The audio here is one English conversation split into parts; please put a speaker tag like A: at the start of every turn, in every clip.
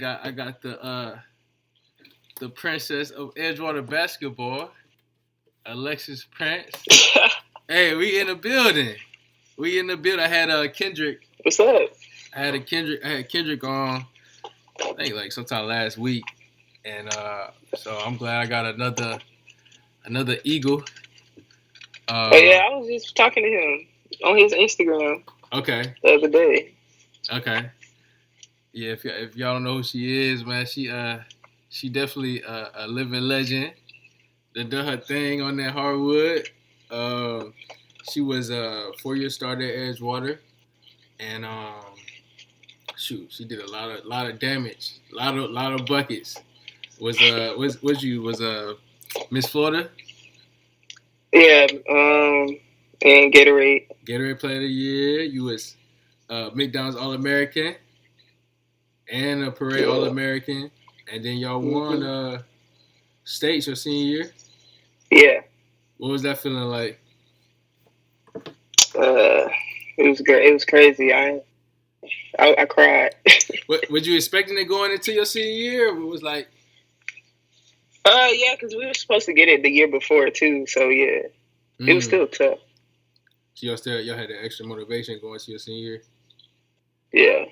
A: I got the princess of Edgewater basketball, Alexis Prince. Hey, we in the building. We in the building. I had Kendrick.
B: What's up?
A: I had Kendrick on. I think like sometime last week, and so I'm glad I got another Eagle.
B: Oh yeah,
A: Uh,
B: I was just talking to him on his Instagram
A: okay,
B: the other day.
A: okay, yeah. If y'all don't know who she is, man, she definitely a living legend. That done her thing on that hardwood. Uh, she was a 4 year starter at Edgewater, and shoot, she did a lot of damage, lot of buckets. Was Miss Florida
B: Yeah, and Gatorade.
A: Gatorade Player of the Year? You was McDonald's All American and a Parade All
B: Yeah.
A: American, and then y'all won
B: hmm
A: states your senior year.
B: Yeah.
A: What was that feeling like?
B: Uh, it was great. It was crazy. I cried.
A: What was you expecting it going into your senior year? Or it was like,
B: Yeah, because we were supposed to get it the year before too. So yeah, it was
A: mm,
B: still tough.
A: so y'all had that extra motivation going to your senior year.
B: Yeah.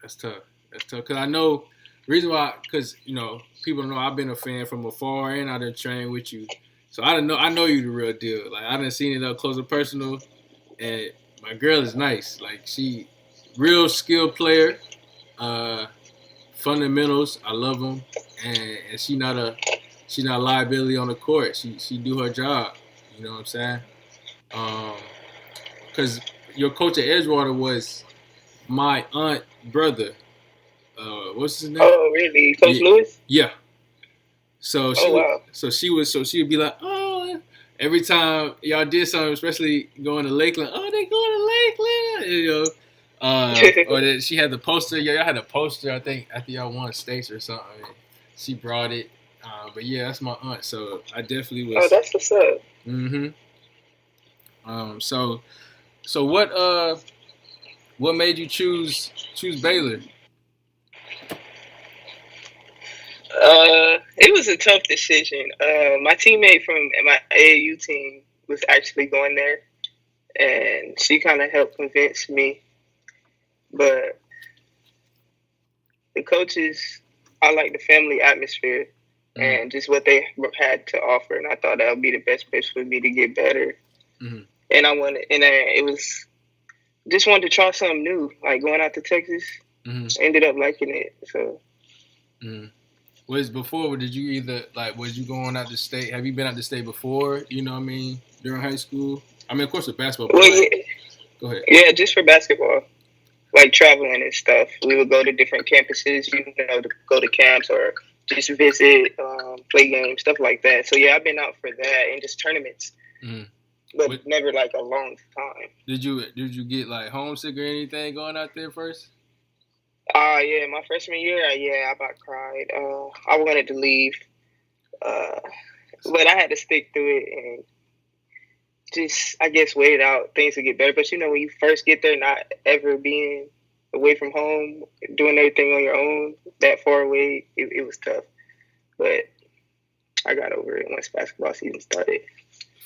A: That's tough. That's tough. Cause I know reason why. Cause people know I've been a fan from afar, and I done trained with you, so I know you the real deal. Like I done seen it up close and personal, and my girl is nice. Like she, real skilled player. Uh, Fundamentals, I love them, and she not a liability on the court. She do her job. You know what I'm saying? Because your coach at Edgewater was my aunt brother. What's his name?
B: Oh really, Coach
A: Yeah,
B: Lewis?
A: yeah. So
B: Oh wow.
A: she would be like, oh, every time y'all did something, especially going to Lakeland, oh, they going to Lakeland, or that she had the poster. Yeah, y'all had a poster. I think after y'all won states or something, she brought it. But yeah, that's my aunt. So I definitely
B: Oh,
A: was.
B: that's what's up.
A: Mm-hmm. So what made you choose Baylor?
B: It was a tough decision. My teammate from my AAU team was actually going there, and she kind of helped convince me. But the coaches, I like the family atmosphere
A: Mm,
B: and just what they had to offer, and I thought that would be the best place for me to get better.
A: mm-hmm,
B: And I wanted, and it was just wanted to try something new, like going out to Texas.
A: mm-hmm,
B: Ended up liking it, so.
A: mm-hmm. Was before? Did you either like? Was you going out to state? Have you been out to state before? You know what I mean? During high school. I mean, of course, with basketball, but
B: Well,
A: like,
B: yeah,
A: go ahead.
B: yeah, just for basketball. Like traveling and stuff. We would go to different campuses, to go to camps or just visit, play games, stuff like that. So yeah, I've been out for that and just tournaments,
A: Mm-hmm.
B: but
A: What
B: never like a long time.
A: did you get like homesick or anything going out there first?
B: Yeah, my freshman year, yeah, I about cried. I wanted to leave, uh, but I had to stick through it and just, I guess, wait out things to get better. But when you first get there, not ever being away from home, doing everything on your own, that far away, it was tough. But I got over it once basketball season started.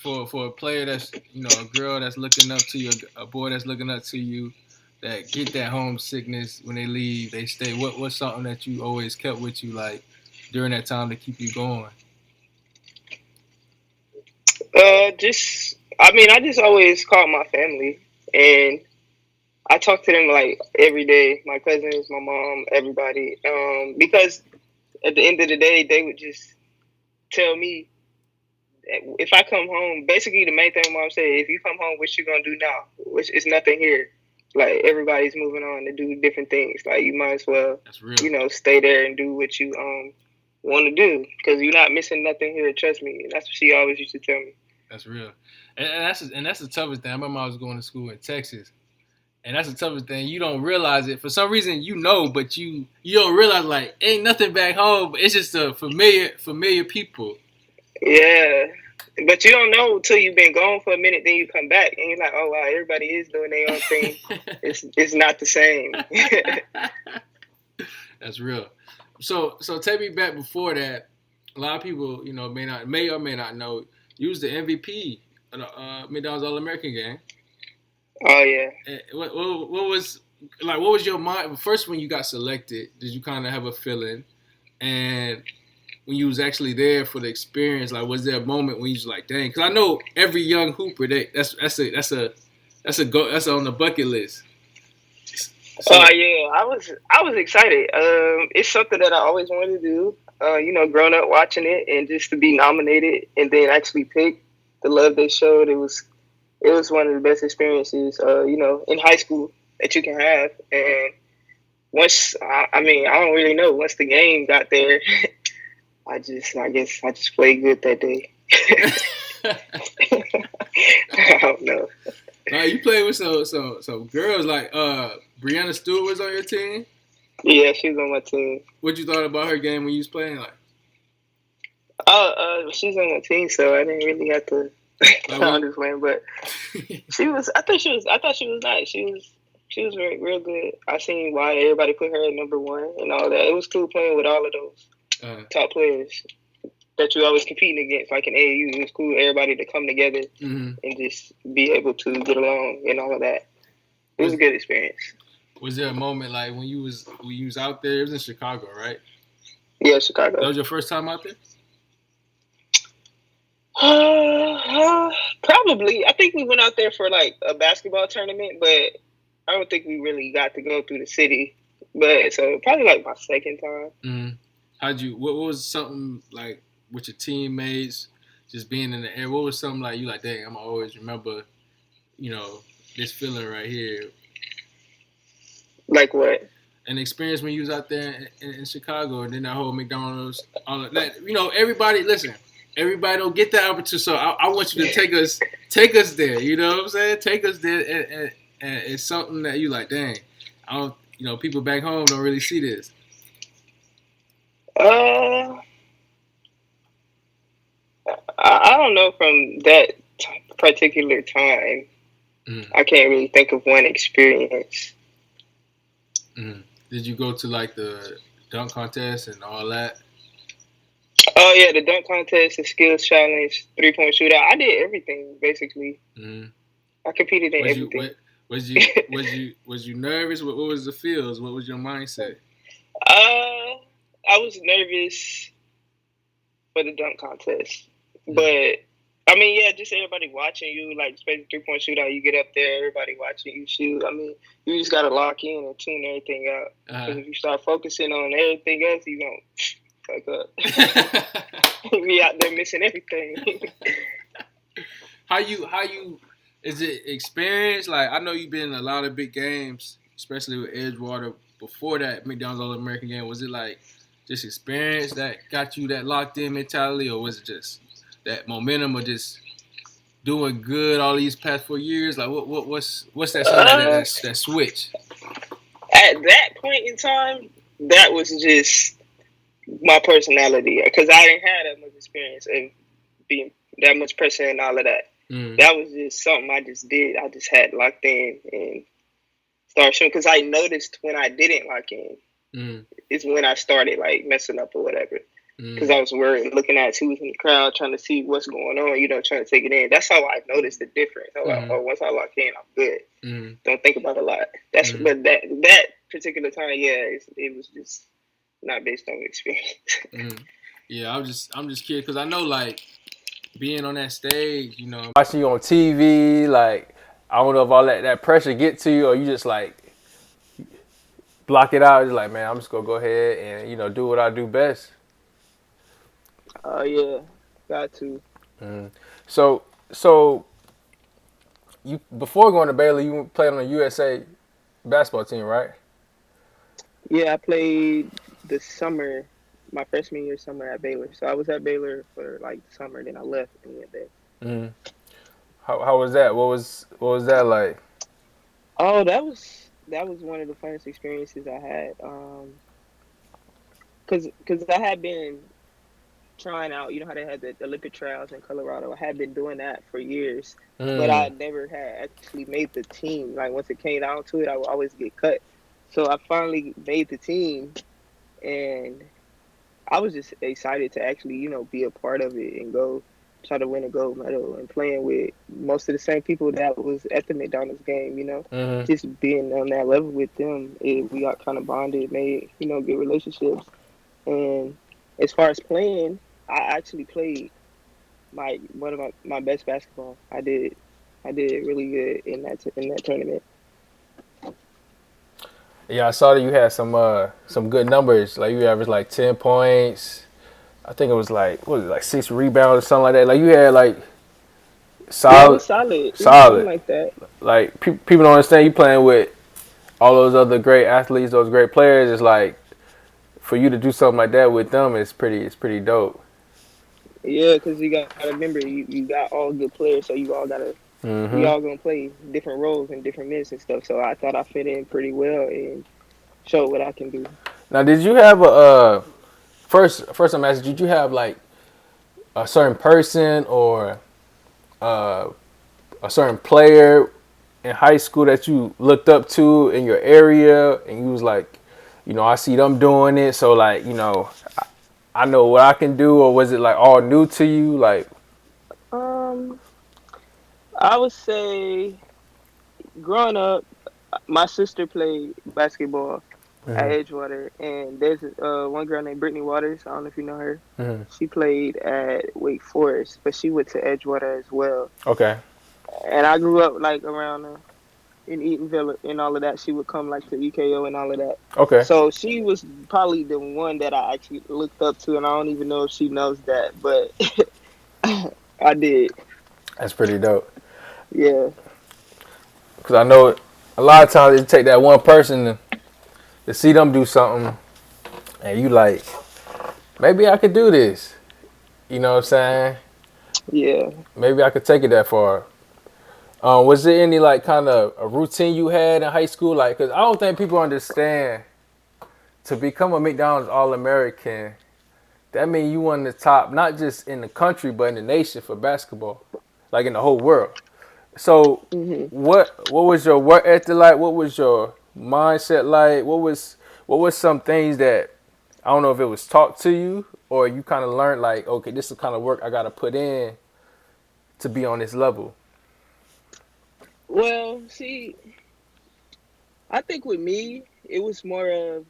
A: For a player that's a girl that's looking up to you, a boy that's looking up to you, that get that homesickness when they leave, they stay. What's something that you always kept with you like during that time to keep you going?
B: Just I mean, I just always called my family, and I talk to them like every day. My cousins, my mom, everybody. Because at the end of the day, they would just tell me if I come home. Basically, the main thing mom said: if you come home, what you gonna do now? Which is nothing here. Like everybody's moving on to do different things. Like you might as well,
A: That's real.
B: stay there and do what you want to do because you're not missing nothing here. Trust me. And that's what she always used to tell me.
A: That's real. And that's the toughest thing. I remember I was going to school in Texas, and that's the toughest thing. You don't realize it for some reason. But you don't realize like ain't nothing back home. It's just a familiar people.
B: Yeah. But you don't know until you've been gone for a minute, then you come back and you're like, oh wow, everybody is doing their own thing. It's not the same.
A: That's real. So take me back before that. A lot of people, may or may not know, you was the MVP of the McDonald's All American game.
B: Oh yeah.
A: What was like? What was your mind first when you got selected? Did you kind of have a feeling? And when you was actually there for the experience, like, was there a moment when you was like, dang? Because I know every young hooper, that's on the bucket list. So,
B: Oh yeah, I was excited. It's something that I always wanted to do. Growing up watching it and just to be nominated and then actually picked, the love they showed, it was one of the best experiences. In high school that you can have. And once I don't really know. Once the game got there, I guess I just played good that day. I don't know.
A: like, you played with some girls like Brianna Stewart was on your team.
B: Yeah, she's on my team.
A: What you thought about her game when you was playing? Like,
B: She's on my team, so I didn't really have to understand. But she was. I thought she was. I thought she was nice. She was very real good. I seen why everybody put her at number one and all that. It was cool playing with all of those top players that you always competing against, like in AAU. It was cool everybody to come together and just be able to get along and all of that. It was a good experience.
A: Was there a moment like when you was out there? It was in Chicago, right?
B: Yeah, Chicago.
A: That was your first time out there?
B: Probably. I think we went out there for like a basketball tournament, but I don't think we really got to go through the city. But so probably like my second time.
A: Mm-hmm. What was something like with your teammates, just being in the air? What was something like you like, dang, I'm always remember, this feeling right here.
B: Like what?
A: An experience when you was out there in Chicago, and then that whole McDonald's, all of that. Everybody, listen, everybody don't get that opportunity. So I want you to take us there. You know what I'm saying? Take us there, and it's something that you like, dang, I don't, people back home don't really see this.
B: I don't know from that particular time. I can't really think of one experience.
A: Did you go to like the dunk contest and all that?
B: Oh yeah, the dunk contest, the skills challenge, 3-point shootout. I did everything basically. I competed in everything.
A: Was you nervous? What was the feels? What was your mindset?
B: I was nervous for the dunk contest, but I mean, yeah, just everybody watching you, like especially 3-point shootout. You get up there, everybody watching you shoot. I mean, you just gotta lock in and tune everything out. Because if you start focusing on everything else, you gonna fuck up. We out there missing everything.
A: How you is it experience? Like, I know you've been in a lot of big games, especially with Edgewater. Before that McDonald's All American game, was it like just experience that got you that locked in mentality, or was it just that momentum of just doing good all these past 4 years? Like, what's that that switch?
B: At that point in time, that was just my personality, because I didn't have that much experience of being that much pressure and all of that. That was just something I just did. I just had locked in and started shooting, because I noticed when I didn't lock in, is when I started like messing up or whatever. Because I was worried, looking at who's in the crowd, trying to see what's going on, trying to take it in. That's how I noticed the difference. I was like, once I lock in, I'm good. Don't think about it a lot. But that particular time, yeah, it was just not based on experience.
A: Yeah, I'm just curious, because I know, like, being on that stage, watching you on TV, like, I don't know if all that pressure get to you, or you just like block it out. Just like, man, I'm just gonna go ahead and do what I do best.
B: Oh yeah, got to.
A: So you, before going to Baylor, you played on the USA basketball team, right?
B: Yeah, I played the summer, my freshman year summer at Baylor. So I was at Baylor for like the summer, then I left and went there.
A: How was that? What was that like?
B: Oh, that was one of the funnest experiences I had. Cause I had been trying out. You know how they had the Olympic trials in Colorado. I had been doing that for years, but I never had actually made the team. Like once it came down to it, I would always get cut. So I finally made the team, and I was just excited to actually, be a part of it and go try to win a gold medal and playing with most of the same people that was at the McDonald's game.
A: Hmm.
B: Just being on that level with them, we got kind of bonded, made, good relationships. And as far as playing, I actually played one of my best basketball. I did really good in that tournament.
A: Yeah, I saw that you had some good numbers. Like you averaged like 10 points. I think it was like what was it, like 6 rebounds or something like that. Like you had like
B: Yeah, it
A: solid,
B: was solid. It was something
A: solid.
B: like that.
A: Like people don't understand you playing with all those other great athletes, those great players. It's like for you to do something like that with them, it's pretty dope.
B: Yeah, because you got to remember, you got all good players, so we
A: Hmm.
B: all gonna play different roles and different minutes and stuff. So I thought I fit in pretty well and showed what I can do.
A: Now, did you have a first? I'm asking, did you have like a certain person or uh, a certain player in high school that you looked up to in your area, and you was like, I see them doing it, so like, I know what I can do, or was it like all new to you? Like,
B: Um, I would say growing up, my sister played basketball at
A: hmm
B: Edgewater, and there's one girl named Brittany Waters. I don't know if you know her.
A: hmm
B: She played at Wake Forest, but she went to Edgewater as well.
A: okay,
B: And I grew up like around in Eatonville and all of that. She would come like to EKO and all of that.
A: okay,
B: So she was probably the one that I actually looked up to, and I don't even know if she knows that, but I did.
A: that's pretty dope.
B: Yeah,
A: Cause I know a lot of times it take that one person to see them do something, and you like, maybe I could do this. You know what I'm saying?
B: yeah.
A: Maybe I could take it that far. Was there any like kind of a routine you had in high school? Like, cause I don't think people understand to become a McDonald's All American. That means you won the top, not just in the country, but in the nation for basketball, like in the whole world. So,
B: hmm
A: what was your work ethic like? What was your mindset like? What was some things that I don't know if it was taught to you or you kind of learned like, okay, this is the kind of work I got to put in to be on this level.
B: Well, see, I think with me, it was more of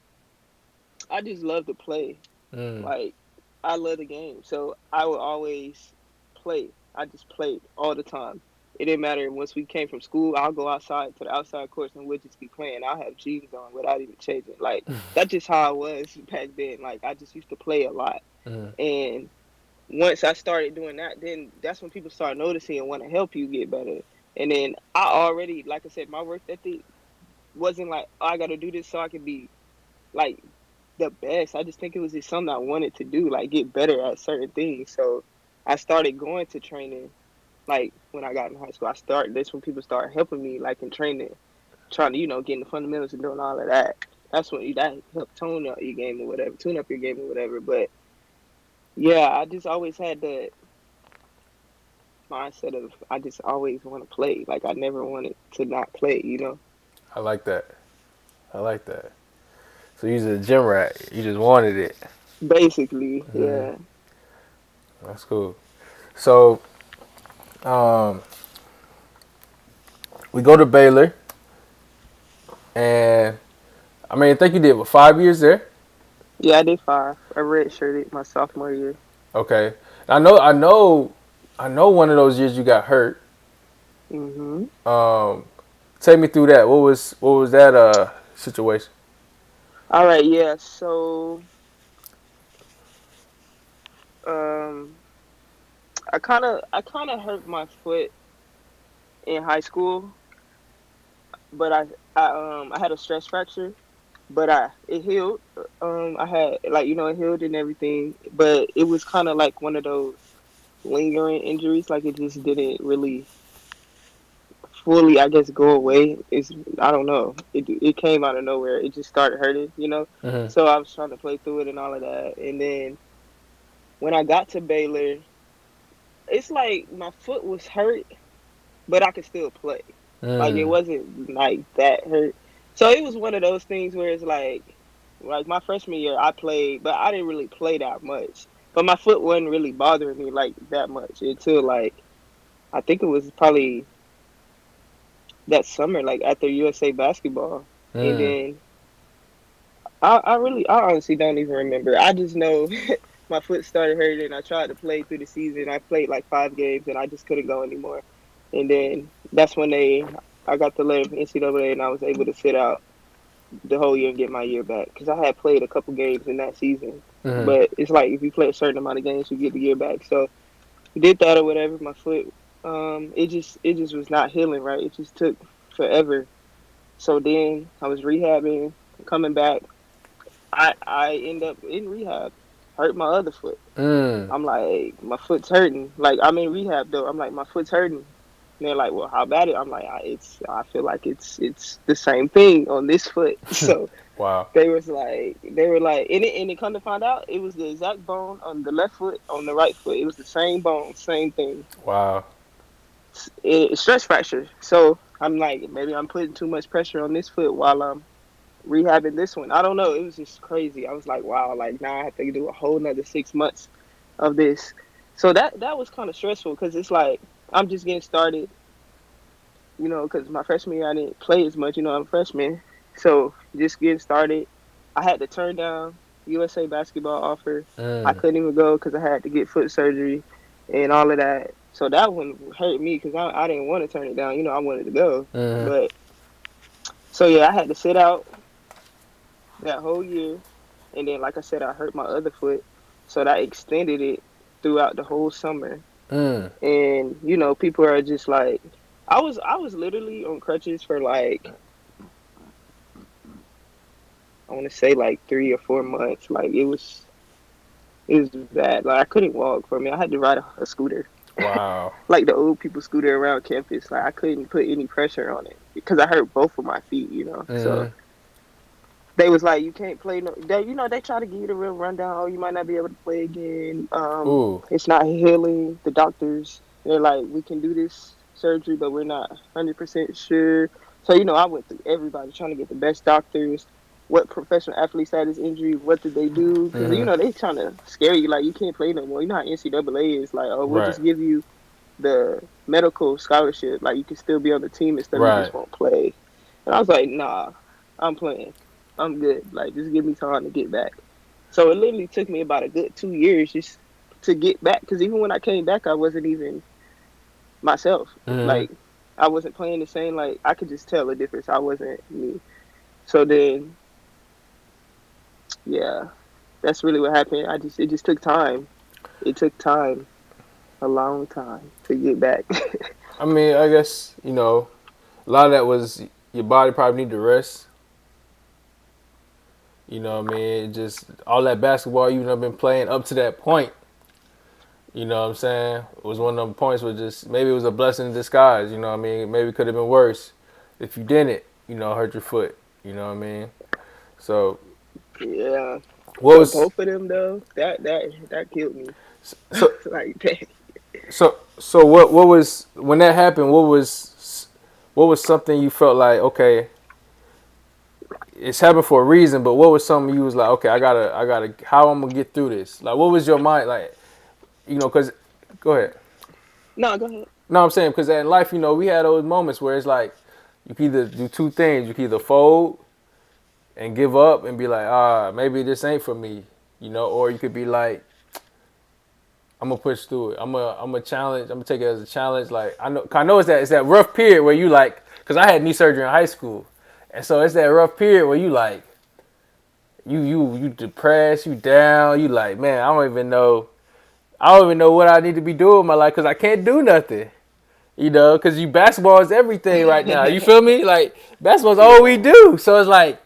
B: I just love to play.
A: Mm,
B: Like I love the game, so I would always play. I just played all the time. It didn't matter. Once we came from school, I'll go outside to the outside courts and we'll just be playing. I'll have jeans on without even changing. Like that's just how I was back then. Like I just used to play a lot.
A: mm,
B: And once I started doing that, then that's when people start noticing and want to help you get better. And then I already, like I said, my work ethic wasn't like, oh, I got to do this so I can be like the best. I just think it was just something I wanted to do, like get better at certain things. So I started going to training. Like when I got in high school, I started. That's when people started helping me, like in training, trying to getting the fundamentals and doing all of that. That's when that helped tone up your game or whatever, tune up your game or whatever. But yeah, I just always had that mindset of I just always want to play. Like I never wanted to not play.
A: I like that. I like that. So you was a gym rat. You just wanted it.
B: Basically, yeah.
A: That's cool. So um, we go to Baylor, and I mean, I think you did what 5 years there.
B: Yeah, I did five. I redshirted my sophomore year.
A: Okay. I know. One of those years you got hurt.
B: hmm
A: Um, take me through that. What was that situation?
B: All right, yeah. So, um, I kind of hurt my foot in high school, but I had a stress fracture, but it healed. I had like it healed and everything, but it was kind of like one of those lingering injuries. Like it just didn't really fully, I guess, go away. Is I don't know. It came out of nowhere. It just started hurting.
A: Hmm.
B: So I was trying to play through it and all of that, and then when I got to Baylor, it's like my foot was hurt, but I could still play. Like it
A: Mm.
B: wasn't like that hurt. So it was one of those things where it's like Like my freshman year, I played, but I didn't really play that much. But my foot wasn't really bothering me like that much until like I think it was probably that summer, like after USA basketball, and
C: Mm.
B: then I honestly don't even remember. I just know my foot started hurting. I tried to play through the season. I played like 5 games and I just couldn't go anymore. And then that's when I got the letter from NCAA and I was able to sit out the whole year and get my year back because I had played a couple games in that season.
C: Mm.
B: But it's like if you play a certain amount of games, you get the year back. So did that or whatever. My foot, it just was not healing right. It just took forever. So then I was rehabbing, coming back. I end up in rehab, hurt my other foot.
C: Mm.
B: I'm like, my foot's hurting. Like I'm in rehab though. I'm like, my foot's hurting. And they're like, well, how bad it? I'm like, I feel like it's the same thing on this foot. So
C: Wow.
B: they were like, and it come to find out, it was the exact bone on the left foot, on the right foot. It was the same bone, same thing.
C: Wow.
B: Stress fracture. So I'm like, maybe I'm putting too much pressure on this foot while I'm rehabbing this one. I don't know. It was just crazy. I was like, wow, like now I have to do a whole nother 6 months of this. So that was kind of stressful because it's like I'm just getting started, because my freshman year I didn't play as much. I'm a freshman, so just getting started. I had to turn down USA basketball offer. I
C: Mm.
B: couldn't even go because I had to get foot surgery and all of that. So that one hurt me because I didn't want to turn it down. I wanted to go,
C: Mm.
B: but so yeah, I had to sit out that whole year. And then, like I said, I hurt my other foot, so that extended it throughout the whole summer.
C: Mm.
B: And people are just like, I was literally on crutches for like I want to say like 3 or 4 months. Like it was bad. Like I couldn't walk for me. I had to ride a scooter,
C: Wow.
B: like the old people scooter around campus. Like I couldn't put any pressure on it because I hurt both of my feet. So
C: Mm.
B: they was like, you can't play no. They try to give you the real rundown. Oh, you might not be able to play again.
C: Ooh.
B: It's not healing. The doctors, they're like, we can do this surgery, but we're not 100% sure. So I went through everybody trying to get the best doctors. What professional athletes had this injury? What did they do? Because
C: Mm-hmm.
B: they trying to scare you like you can't play no more. You know how NCAA is like, oh, we'll
C: Right.
B: just give you the medical scholarship. Like you can still be on the team instead of you
C: Right.
B: just won't play. And I was like, nah, I'm playing. I'm good. Like just give me time to get back. So it literally took me about a good 2 years just to get back. Because even when I came back, I wasn't even myself.
C: Mm-hmm.
B: Like I wasn't playing the same. Like I could just tell the difference. I wasn't me. So then, yeah, that's really what happened. It just took time. It took time, a long time to get back.
C: I mean, I guess a lot of that was your body probably need to rest. You know what I mean? Just all that basketball you've been playing up to that point. You know what I'm saying? It was one of them points where just maybe it was a blessing in disguise. You know what I mean? Maybe it could have been worse if you didn't. Hurt your foot. You know what I mean? So
B: Yeah.
C: what
B: But
C: was
B: both of them though, that killed me.
C: so
B: Like that.
C: so what was when that happened? What was something you felt like okay? It's happened for a reason, but what was something you was like okay? I gotta how I'm gonna get through this? Like what was your mind like? Cause go ahead.
B: No, go ahead.
C: No, I'm saying because in life, we had those moments where it's like you can either do two things. You can either fold and give up and be like, maybe this ain't for me, or you could be like, I'm gonna push through it. I'm a challenge. I'm gonna take it as a challenge. Like I know it's that rough period where you like, because I had knee surgery in high school, and so it's that rough period where you like, you depressed, you down, you like, man, I don't even know what I need to be doing in my life because I can't do nothing. Because basketball is everything right now. You feel me? Like basketball's all we
B: Yeah.
C: do. So it's like,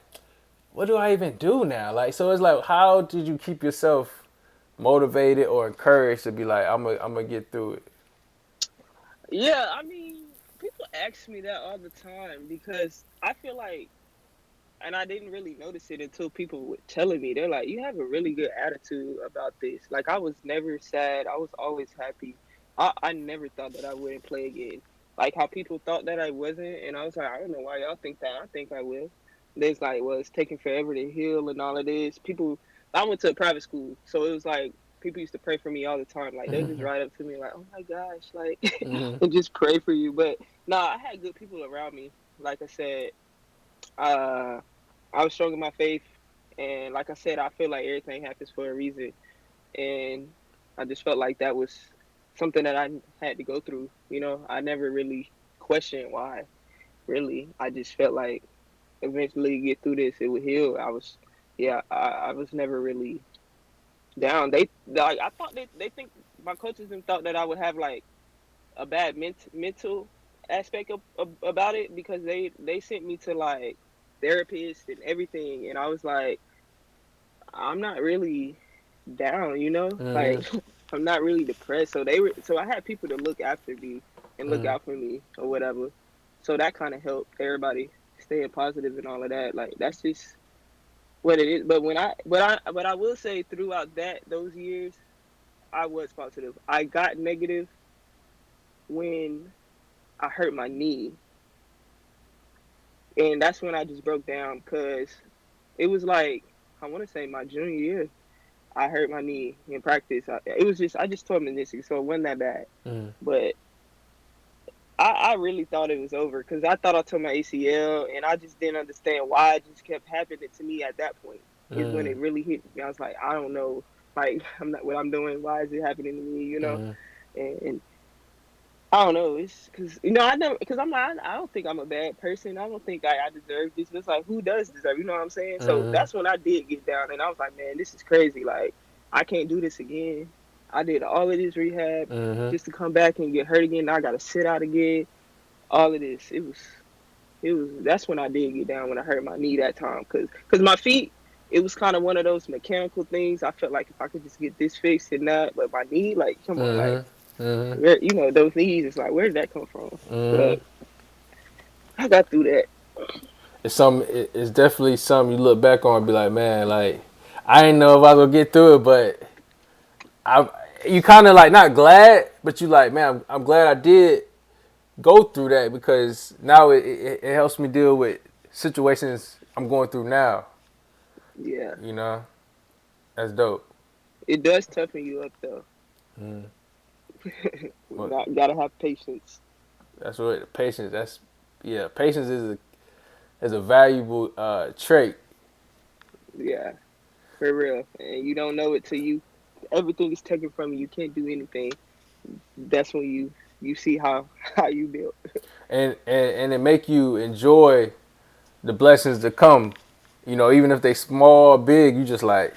C: what do I even do now? Like, so it's like, how did you keep yourself motivated or encouraged to be like, I'm gonna get through it?
B: Yeah, I mean, people ask me that all the time because I feel like, and I didn't really notice it until people were telling me. They're like, "You have a really good attitude about this." Like, I was never sad. I was always happy. I never thought that I wouldn't play again. Like how people thought that I wasn't, and I was like, I don't know why y'all think that. I think I will. there's like, well, it's taking forever to heal and all of this. People, I went to a private school, so it was like people used to pray for me all the time. Like they just ride up to me like, oh my gosh, like
C: Mm-hmm.
B: and just pray for you. But nah, I had good people around me. Like I said, uh, I was strong in my faith, and like I said, I feel like everything happens for a reason, and I just felt like that was something that I had to go through. You know, I never really questioned why. Really, I just felt like eventually get through this, it would heal. I was, yeah, I was never really down. They like I thought they think my coaches and thought that I would have like a bad mental aspect about it because they sent me to like therapists and everything, and I was like, I'm not really down, you know,
C: Mm-hmm.
B: like I'm not really depressed. So they were, so I had people to look after me and look
C: Mm-hmm.
B: out for me or whatever. So that kind of helped everybody staying positive and all of that. Like that's just what it is. But but I will say throughout those years, I was positive. I got negative when I hurt my knee, and that's when I just broke down because it was like I want to say my junior year. I hurt my knee in practice. It was just I just tore meniscus, so it wasn't that bad.
C: Mm-hmm.
B: But I really thought it was over because I thought I tore my ACL, and I just didn't understand why it just kept happening to me at that point. Is when it really hit me. I was like, I don't know, like I'm not what I'm doing. Why is it happening to me? You know,
C: Mm-hmm.
B: and I don't know. It's because I never because I'm not. I don't think I'm a bad person. I don't think I deserve this. But it's like who does deserve? You know what I'm saying? So
C: Mm-hmm.
B: that's when I did get down, and I was like, man, this is crazy. Like I can't do this again. I did all of this rehab
C: Mm-hmm.
B: just to come back and get hurt again. Now I got to sit out again. All of this. It was. That's when I did get down when I hurt my knee that time. Cause my feet. It was kind of one of those mechanical things. I felt like if I could just get this fixed and that, but my knee, like, come on, like
C: Mm-hmm.
B: where those knees is like where did that come from?
C: Mm-hmm.
B: But I got through that.
C: It's some. It's definitely something you look back on and be like, man, like I didn't know if I was gonna get through it, but I. You kind of like not glad, but you like, man, I'm glad I did go through that because now it helps me deal with situations I'm going through now.
B: Yeah,
C: You know, that's dope.
B: it does toughen you up though.
C: Mm.
B: We
C: But
B: gotta have patience.
C: that's what patience. That's yeah. Patience is a valuable trait.
B: Yeah, for real. And you don't know it till you everything is taken from you. You can't do anything. That's when you see how how you built.
C: And it make you enjoy the blessings to come. You know, even if they small or big, you just like,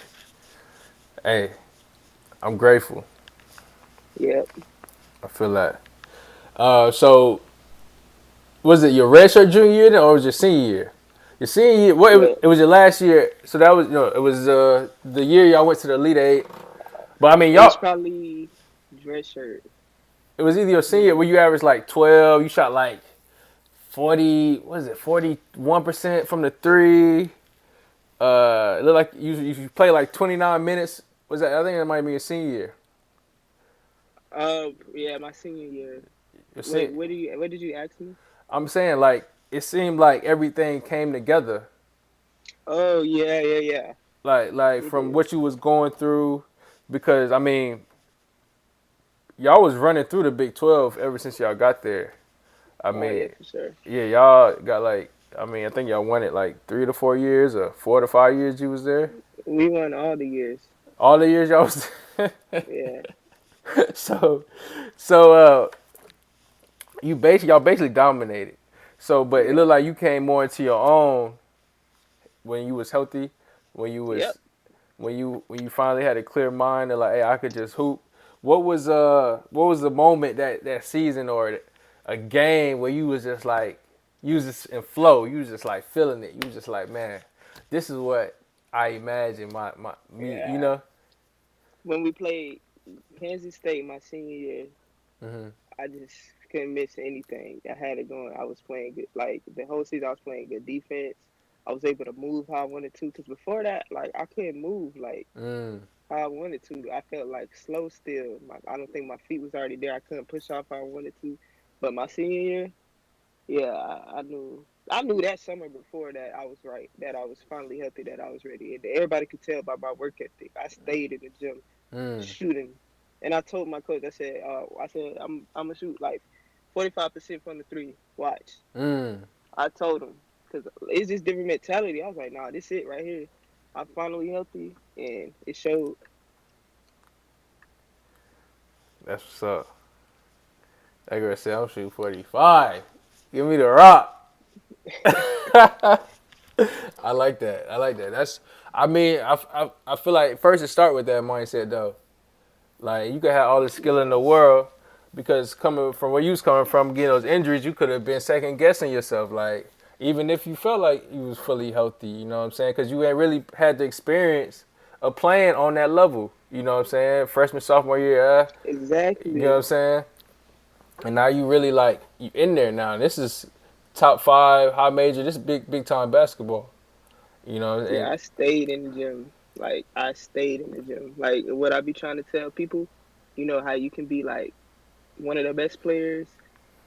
C: hey, I'm grateful.
B: Yeah.
C: I feel that. So was it your red shirt junior year then, or was it your senior year? Your senior year, what
B: Well,
C: it was your last year. So that was it was the year y'all went to the Elite Eight. But I mean
B: it was
C: y'all,
B: probably dress shirt.
C: it was either your senior
B: Yeah.
C: where you averaged like 12, you shot like 40, what is it, 41% from the three. It looked like you play like 29 minutes. Was that? I think that might be your senior year.
B: Yeah, my senior year.
C: Your
B: Wait,
C: senior.
B: what did you ask me?
C: I'm saying like it seemed like everything came together.
B: Oh yeah, yeah, yeah.
C: Like
B: It
C: from
B: did.
C: what you was going through, because I mean y'all was running through the Big 12 ever since y'all got there. I
B: Oh yeah,
C: mean,
B: for sure.
C: yeah, y'all got like I mean I think y'all won it like 3 to 4 years or 4 to 5 years you was there.
B: We won all the years.
C: All the years y'all was
B: Yeah.
C: so so y'all basically dominated. So, but it
B: Yeah.
C: looked like you came more into your own when you was healthy, when you
B: Yep.
C: was when you finally had a clear mind and like, hey, I could just hoop. What was the moment that season or a game where you was just like you was just in flow, you was just like feeling it, you was just like, man, this is what I imagine my me, you
B: Yeah.
C: know.
B: When we played Kansas State my senior year,
C: Hmm.
B: I just couldn't miss anything. I had it going. I was playing good. Like the whole season, I was playing good defense. I was able to move how I wanted to. Cause before that, like I couldn't move like
C: Mm.
B: how I wanted to. I felt like slow still. I don't think my feet was already there. I couldn't push off how I wanted to. But my senior year, yeah, I knew. I knew that summer before that I was right, that I was finally healthy, that I was ready. And everybody could tell by my work ethic. I stayed in the gym
C: Mm,
B: shooting, and I told my coach, I said I'm gonna shoot like 45% from the three. Watch.
C: mm.
B: I told him because it's just different mentality. I was like, nah, this it right here. I'm finally healthy, and it showed.
C: That's what's up. That girl said I'm shooting 45. Give me the rock. I like that. I like that. That's. I mean, I feel like first to start with that mindset though. Like you could have all the skill in the world, because coming from where you was coming from, getting those injuries, you could have been second guessing yourself. Like even if you felt like you was fully healthy, you know what I'm saying? Because you ain't really had the experience of playing on that level. You know what I'm saying? Freshman, sophomore year, you know what I'm
B: Exactly.
C: saying? And now you really like you in there now. This is top five high major. This is big time basketball. You know,
B: Yeah,
C: and
B: I stayed in the gym. Like I stayed in the gym. Like what I be trying to tell people, you know how you can be like one of the best players,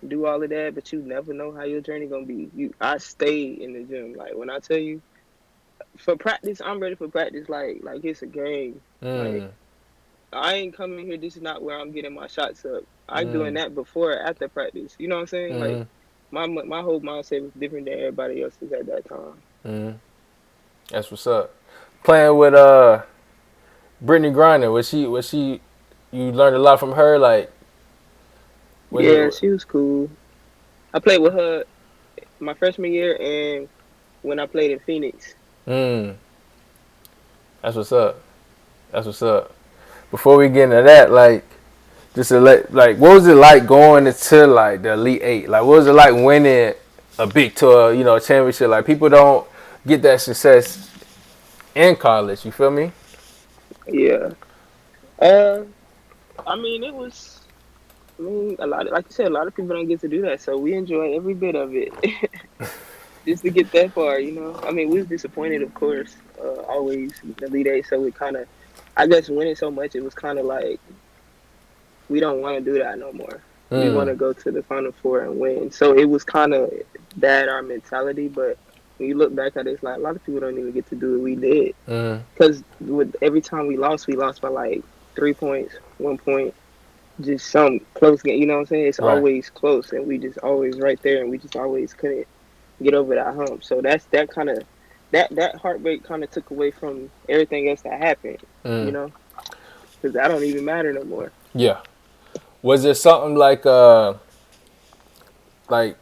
B: do all of that, but you never know how your journey gonna be. I stayed in the gym. Like when I tell you for practice, I'm ready for practice. Like it's a game. Like
C: mm,
B: I ain't coming here. This is not where I'm getting my shots up. I'm doing
C: mm,
B: that before or after practice. You know what I'm saying? Like
C: mm,
B: my whole mindset was different than everybody else's at that time.
C: mm. That's what's up. Playing with Brittany Griner, was she you learned a lot from her, like was it
B: Yeah, she was cool. I played with her my freshman year and when I played in Phoenix.
C: mm, that's what's up. That's what's up. Before we get into that, like just to like what was it like going into like the Elite Eight? Like what was it like winning a big tour, a championship? Like people don't get that success in college, you feel me?
B: Yeah. Uh, I mean, it was. I mean, a lot. Like you said, a lot of people don't get to do that, so we enjoy every bit of it. Just to get that far, you know. I mean, we was disappointed, of course, always in the Elite Eight. So we kind of, I guess, winning so much, it was kind of like we don't want to do that no more. We want
C: Mm,
B: to go to the Final Four and win. So it was kind of that our mentality. But when you look back at it, it's like a lot of people don't even get to do what we did.
C: mm,
B: Because with every time we lost by like 3 points, 1 point, just some close game. You know what I'm saying? It's
C: right.
B: always close, and we just always right there, and we just always couldn't get over that hump. So that kind of that heartbreak kind of took away from everything else that happened. You
C: Mm,
B: know, because that don't even matter no more.
C: yeah. Was there something like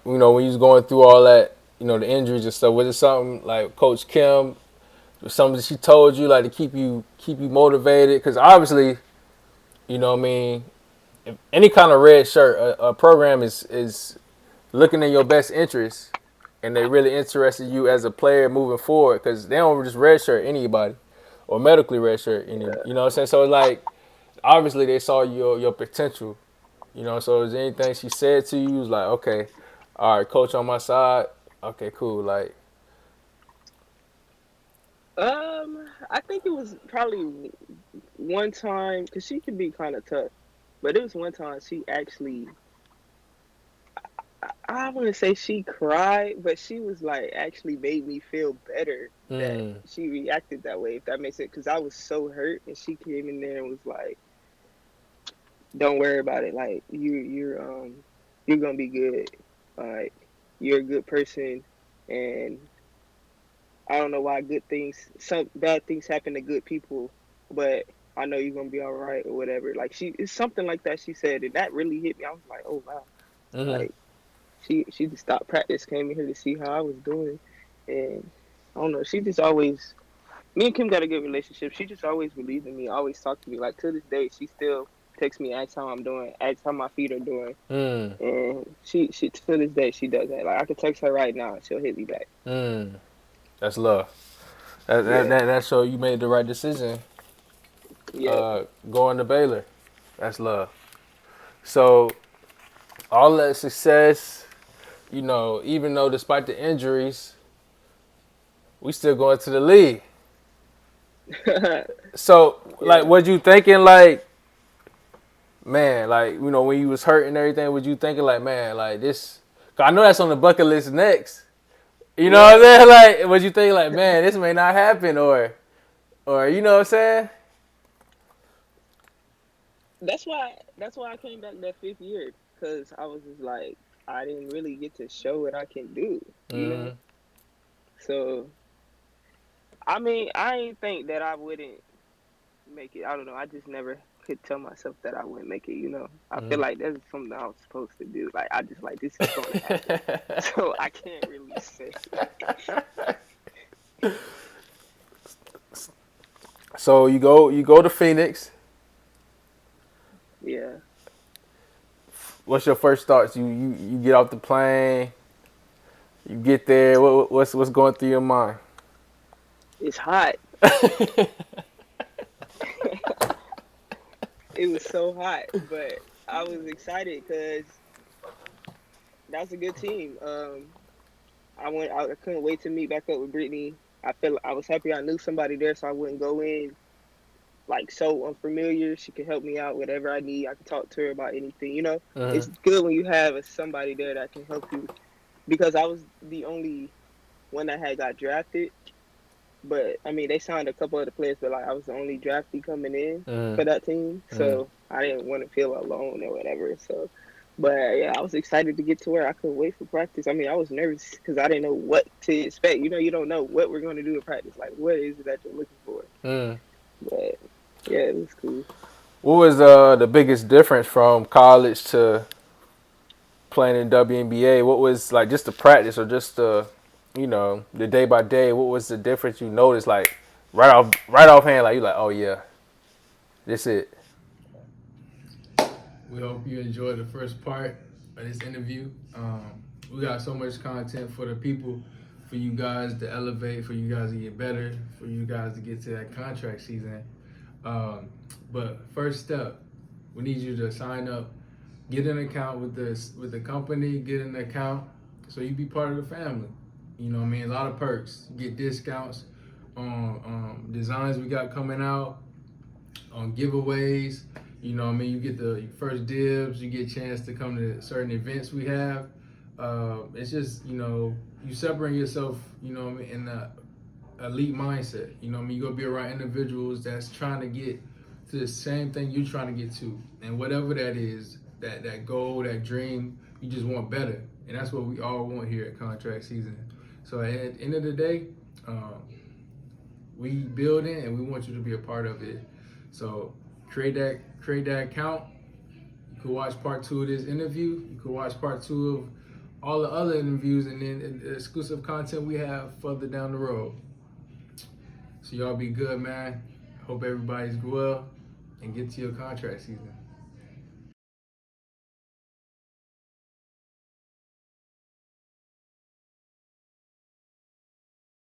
C: when you was going through all that, the injuries and stuff? Was it something like Coach Kim, something that she told you like to keep you motivated? Because obviously, what I mean, if any kind of red shirt, a program is looking in your best interest, and they really interested you as a player moving forward, because they don't just red shirt anybody or medically red shirt any. You know what I'm saying? So like obviously they saw your potential. So is there anything she said to you was like, okay, all right, coach on my side, okay, cool, like,
B: I think it was probably one time because she could be kind of tough, but it was one time she actually. I wouldn't say she cried, but she was like actually made me feel better that
C: mm,
B: she reacted that way. If that makes sense, because I was so hurt, and she came in there and was like, "Don't worry about it. Like you're gonna be good. Like you're a good person, and I don't know why some bad things happen to good people, but I know you're gonna be all right or whatever." Like it's something like that she said, and that really hit me. I was like, "Oh wow!"
C: mm-hmm,
B: Like she just stopped practice, came in here to see how I was doing, and I don't know. She just always me and Kim got a good relationship. She just always believed in me, always talked to me. Like to this day, she still texts me, asks how I'm doing, asks how my feet are doing,
C: mm,
B: and she to this day she does that. Like I could text her right now, and she'll hit me back.
C: mm. That's love. That that
B: Yeah,
C: that, that show you made the right decision.
B: yeah.
C: Going to Baylor. That's love. So all that success, even though despite the injuries, we still going to the league. So like,
B: Yeah.
C: what you thinking like? Man, like when you was hurt and everything, was you thinking like, man, like this? 'Cause I know that's on the bucket list next. You know what I'm
B: Yeah,
C: saying? Like, what you think? Like, man, this may not happen, or you know what I'm saying?
B: that's why I came back that 5th year, because I was just like, I didn't really get to show what I can do.
C: Mm-hmm.
B: So I mean, I ain't think that I wouldn't make it. I don't know. I just never could tell myself that I wouldn't make it. I feel like that's something I was supposed to do. Like I just like this is going to happen. So I can't really say.
C: So you go to Phoenix.
B: Yeah,
C: What's your first thoughts? You get off the plane. You get there. What's going through your mind?
B: it's hot. It was so hot, but I was excited because that's a good team. I couldn't wait to meet back up with Brittany. I was happy I knew somebody there, so I wouldn't go in like so unfamiliar. She could help me out, whatever I need. I can talk to her about anything.
C: Mm-hmm.
B: It's good when you have somebody there that can help you, because I was the only one that had got drafted. But I mean, they signed a couple other players, but like I was the only draftee coming in for that team,
C: Mm-hmm.
B: so I didn't want to feel alone or whatever. So, but yeah, I was excited to get to where I couldn't wait for practice. I mean, I was nervous because I didn't know what to expect. You don't know what we're going to do in practice. Like, what is it that you're looking for?
C: Mm.
B: But yeah, it was cool.
C: What was the biggest difference from college to playing in WNBA? What was like just the practice or just the day by day? What was the difference you noticed like right off hand? Like you like, oh yeah, this it.
A: We hope you enjoyed the first part of this interview. We got so much content for the people, for you guys to elevate, for you guys to get better, for you guys to get to that contract season. Um, but first step, we need you to sign up, get an account with the company, get an account so you be part of the family. You know what I mean? A lot of perks. Get discounts on designs we got coming out, on giveaways. You know what I mean? You get the first dibs, you get a chance to come to certain events we have. It's just, you separate yourself, in the elite mindset. You know what I mean? You're going to be around individuals that's trying to get to the same thing you're trying to get to. And whatever that is, that goal, that dream, you just want better. And that's what we all want here at contract season. So at the end of the day, we building and we want you to be a part of it. So create that account. You can watch part 2 of this interview. You can watch part 2 of all the other interviews and then the exclusive content we have further down the road. So y'all be good, man. Hope everybody's well and get to your contract season.